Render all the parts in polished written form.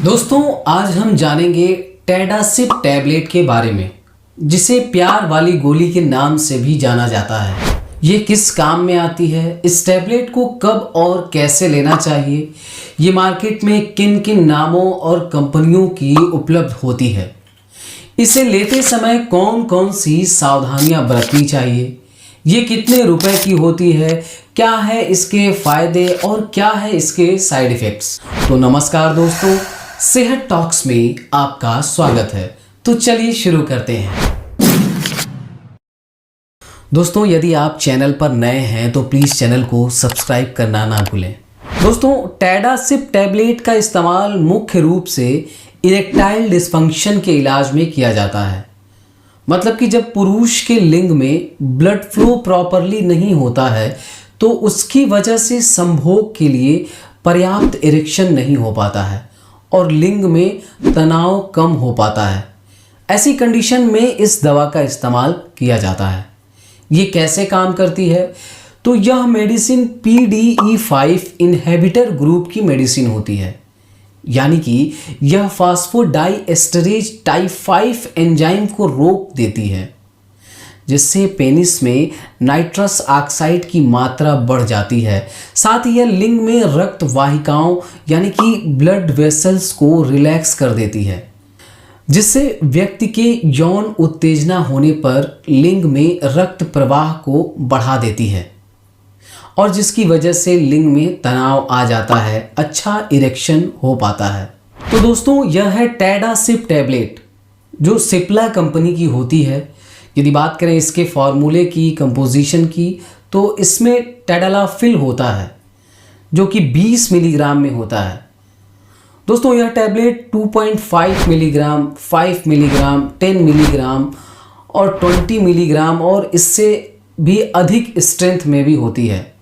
दोस्तों आज हम जानेंगे टैडासिप टैबलेट के बारे में, जिसे प्यार वाली गोली के नाम से भी जाना जाता है। ये किस काम में आती है, इस टैबलेट को कब और कैसे लेना चाहिए, ये मार्केट में किन किन नामों और कंपनियों की उपलब्ध होती है, इसे लेते समय कौन कौन सी सावधानियां बरतनी चाहिए, ये कितने रुपए की होती है, क्या है इसके फायदे और क्या है इसके साइड इफेक्ट्स। तो नमस्कार दोस्तों, सेहत टॉक्स में आपका स्वागत है। तो चलिए शुरू करते हैं। दोस्तों यदि आप चैनल पर नए हैं तो प्लीज़ चैनल को सब्सक्राइब करना ना भूलें। दोस्तों टैडासिप टैबलेट का इस्तेमाल मुख्य रूप से इरेक्टाइल डिस्फंक्शन के इलाज में किया जाता है। मतलब कि जब पुरुष के लिंग में ब्लड फ्लो प्रॉपरली नहीं होता है तो उसकी वजह से संभोग के लिए पर्याप्त इरेक्शन नहीं हो पाता है और लिंग में तनाव कम हो पाता है। ऐसी कंडीशन में इस दवा का इस्तेमाल किया जाता है। ये कैसे काम करती है? तो यह मेडिसिन PDE5 इनहिबिटर ग्रुप की मेडिसिन होती है, यानी कि यह फास्फोडाइएस्टरेज टाइप 5 एंजाइम को रोक देती है, जिससे पेनिस में नाइट्रस ऑक्साइड की मात्रा बढ़ जाती है। साथ ही यह लिंग में रक्त वाहिकाओं यानी कि ब्लड वेसल्स को रिलैक्स कर देती है, जिससे व्यक्ति के यौन उत्तेजना होने पर लिंग में रक्त प्रवाह को बढ़ा देती है और जिसकी वजह से लिंग में तनाव आ जाता है, अच्छा इरेक्शन हो पाता है। तो दोस्तों यह है टैडासिप टैबलेट जो सिप्ला कंपनी की होती है। यदि बात करें इसके फार्मूले की, कंपोजिशन की, तो इसमें टैडालाफिल होता है जो कि 20 मिलीग्राम में होता है। दोस्तों यह टैबलेट 2.5 मिलीग्राम, 5 मिलीग्राम, 10 मिलीग्राम और 20 मिलीग्राम और इससे भी अधिक स्ट्रेंथ में भी होती है।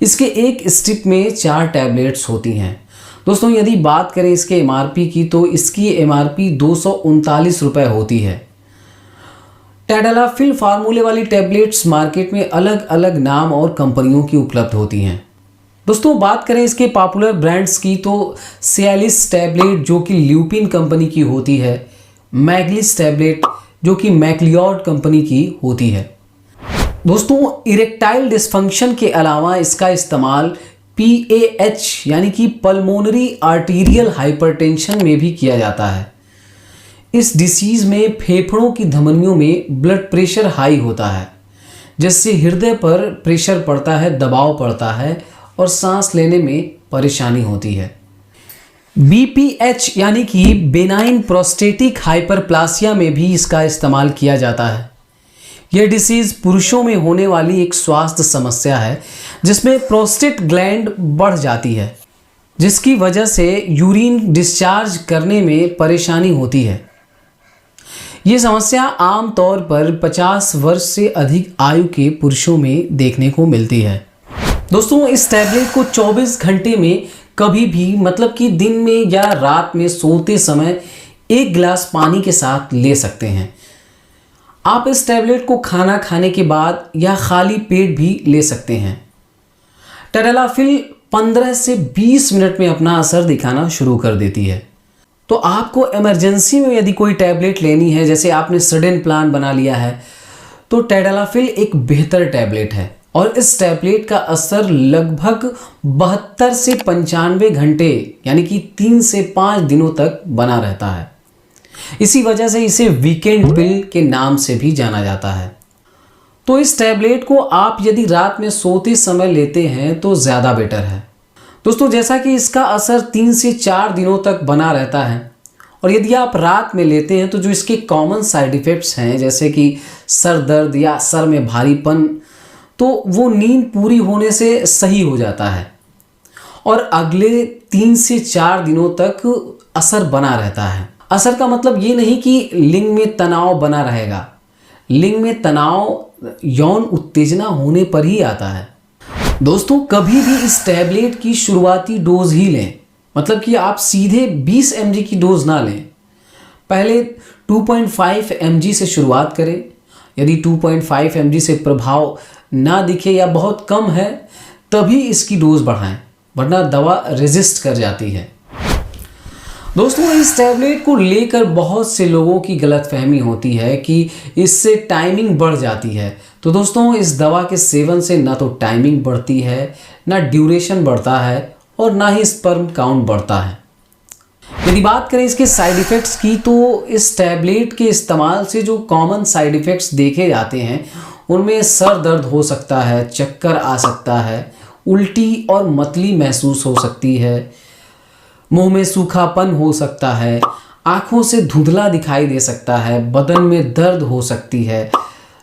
इसके एक स्ट्रिप में 4 टैबलेट्स होती हैं। दोस्तों यदि बात करें इसके MRP की तो इसकी MRP 239 रुपये होती है। टैडालाफिल फार्मूले वाली टैबलेट्स मार्केट में अलग अलग नाम और कंपनियों की उपलब्ध होती हैं। दोस्तों बात करें इसके पॉपुलर ब्रांड्स की तो सियालिस टैबलेट जो कि ल्यूपिन कंपनी की होती है, मैग्लिस टैबलेट जो कि मैक्लियोड कंपनी की होती है। दोस्तों इरेक्टाइल डिस्फंक्शन के अलावा इसका इस्तेमाल PAH यानी कि पल्मोनरी आर्टीरियल हाइपरटेंशन में भी किया जाता है। इस डिसीज़ में फेफड़ों की धमनियों में ब्लड प्रेशर हाई होता है, जिससे हृदय पर प्रेशर पड़ता है, दबाव पड़ता है और सांस लेने में परेशानी होती है। BPH यानी कि बेनाइन प्रोस्टेटिक हाइपरप्लासिया में भी इसका इस्तेमाल किया जाता है। यह डिसीज़ पुरुषों में होने वाली एक स्वास्थ्य समस्या है जिसमें प्रोस्टेट ग्लैंड बढ़ जाती है, जिसकी वजह से यूरिन डिस्चार्ज करने में परेशानी होती है। ये समस्या आमतौर पर 50 वर्ष से अधिक आयु के पुरुषों में देखने को मिलती है। दोस्तों इस टैबलेट को 24 घंटे में कभी भी, मतलब कि दिन में या रात में सोते समय 1 गिलास पानी के साथ ले सकते हैं। आप इस टैबलेट को खाना खाने के बाद या खाली पेट भी ले सकते हैं। टैडालाफिल 15 से 20 मिनट में अपना असर दिखाना शुरू कर देती है। तो आपको इमरजेंसी में यदि कोई टैबलेट लेनी है, जैसे आपने सडन प्लान बना लिया है, तो टैडालाफिल एक बेहतर टैबलेट है और इस टैबलेट का असर लगभग 72 से 95 घंटे यानी कि 3 से 5 दिनों तक बना रहता है। इसी वजह से इसे वीकेंड पिल के नाम से भी जाना जाता है। तो इस टैबलेट को आप यदि रात में सोते समय लेते हैं तो ज़्यादा बेटर है। दोस्तों जैसा कि इसका असर 3 से 4 दिनों तक बना रहता है और यदि आप रात में लेते हैं तो जो इसके कॉमन साइड इफ़ेक्ट्स हैं, जैसे कि सर दर्द या सर में भारीपन, तो वो नींद पूरी होने से सही हो जाता है और अगले 3 से 4 दिनों तक असर बना रहता है। असर का मतलब ये नहीं कि लिंग में तनाव बना रहेगा। लिंग में तनाव यौन उत्तेजना होने पर ही आता है। दोस्तों कभी भी इस टैबलेट की शुरुआती डोज ही लें, मतलब कि आप सीधे 20 mg की डोज ना लें। पहले 2.5 mg से शुरुआत करें। यदि 2.5 mg से प्रभाव ना दिखे या बहुत कम है तभी इसकी डोज बढ़ाएं, वरना दवा रेजिस्ट कर जाती है। दोस्तों इस टैबलेट को लेकर बहुत से लोगों की गलतफहमी होती है कि इससे टाइमिंग बढ़ जाती है। तो दोस्तों इस दवा के सेवन से ना तो टाइमिंग बढ़ती है, ना ड्यूरेशन बढ़ता है और ना ही स्पर्म काउंट बढ़ता है। यदि बात करें इसके साइड इफ़ेक्ट्स की, तो इस टैबलेट के इस्तेमाल से जो कॉमन साइड इफ़ेक्ट्स देखे जाते हैं उनमें सर दर्द हो सकता है, चक्कर आ सकता है, उल्टी और मतली महसूस हो सकती है, मुंह में सूखापन हो सकता है, आँखों से धुंधला दिखाई दे सकता है, बदन में दर्द हो सकती है,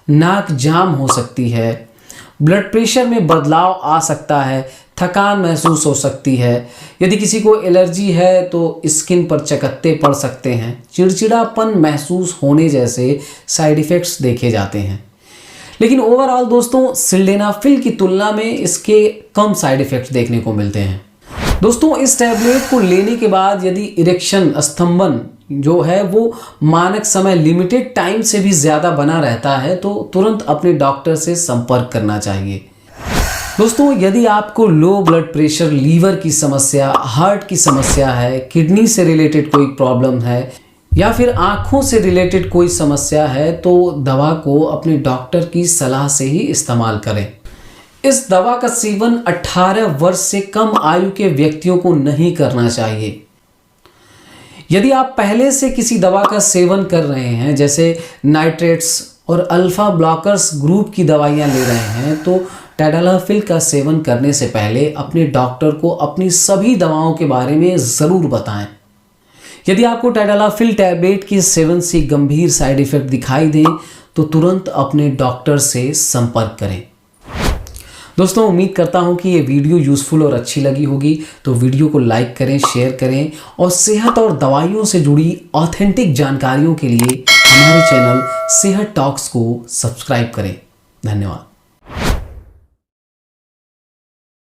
नाक जाम हो सकती है, ब्लड प्रेशर में बदलाव आ सकता है, थकान महसूस हो सकती है। यदि किसी को एलर्जी है तो स्किन पर चकत्ते पड़ सकते हैं, चिड़चिड़ापन महसूस होने जैसे साइड इफ़ेक्ट्स देखे जाते हैं। लेकिन ओवरऑल दोस्तों सिल्डेनाफिल की तुलना में इसके कम साइड इफ़ेक्ट्स देखने को मिलते हैं। दोस्तों इस टैबलेट को लेने के बाद यदि इरेक्शन स्तंभन जो है वो मानक समय लिमिटेड टाइम से भी ज़्यादा बना रहता है तो तुरंत अपने डॉक्टर से संपर्क करना चाहिए। दोस्तों यदि आपको लो ब्लड प्रेशर, लीवर की समस्या, हार्ट की समस्या है, किडनी से रिलेटेड कोई प्रॉब्लम है या फिर आँखों से रिलेटेड कोई समस्या है तो दवा को अपने डॉक्टर की सलाह से ही इस्तेमाल करें। इस दवा का सेवन 18 वर्ष से कम आयु के व्यक्तियों को नहीं करना चाहिए। यदि आप पहले से किसी दवा का सेवन कर रहे हैं, जैसे नाइट्रेट्स और अल्फा ब्लॉकर्स ग्रुप की दवाइयां ले रहे हैं, तो टैडलाफिल का सेवन करने से पहले अपने डॉक्टर को अपनी सभी दवाओं के बारे में ज़रूर बताएं। यदि आपको टैडलाफिल टैबलेट के सेवन से गंभीर साइड इफ़ेक्ट दिखाई दें तो तुरंत अपने डॉक्टर से संपर्क करें। दोस्तों उम्मीद करता हूं कि ये वीडियो यूज़फुल और अच्छी लगी होगी, तो वीडियो को लाइक करें, शेयर करें और सेहत और दवाइयों से जुड़ी ऑथेंटिक जानकारियों के लिए हमारे चैनल सेहत टॉक्स को सब्सक्राइब करें। धन्यवाद।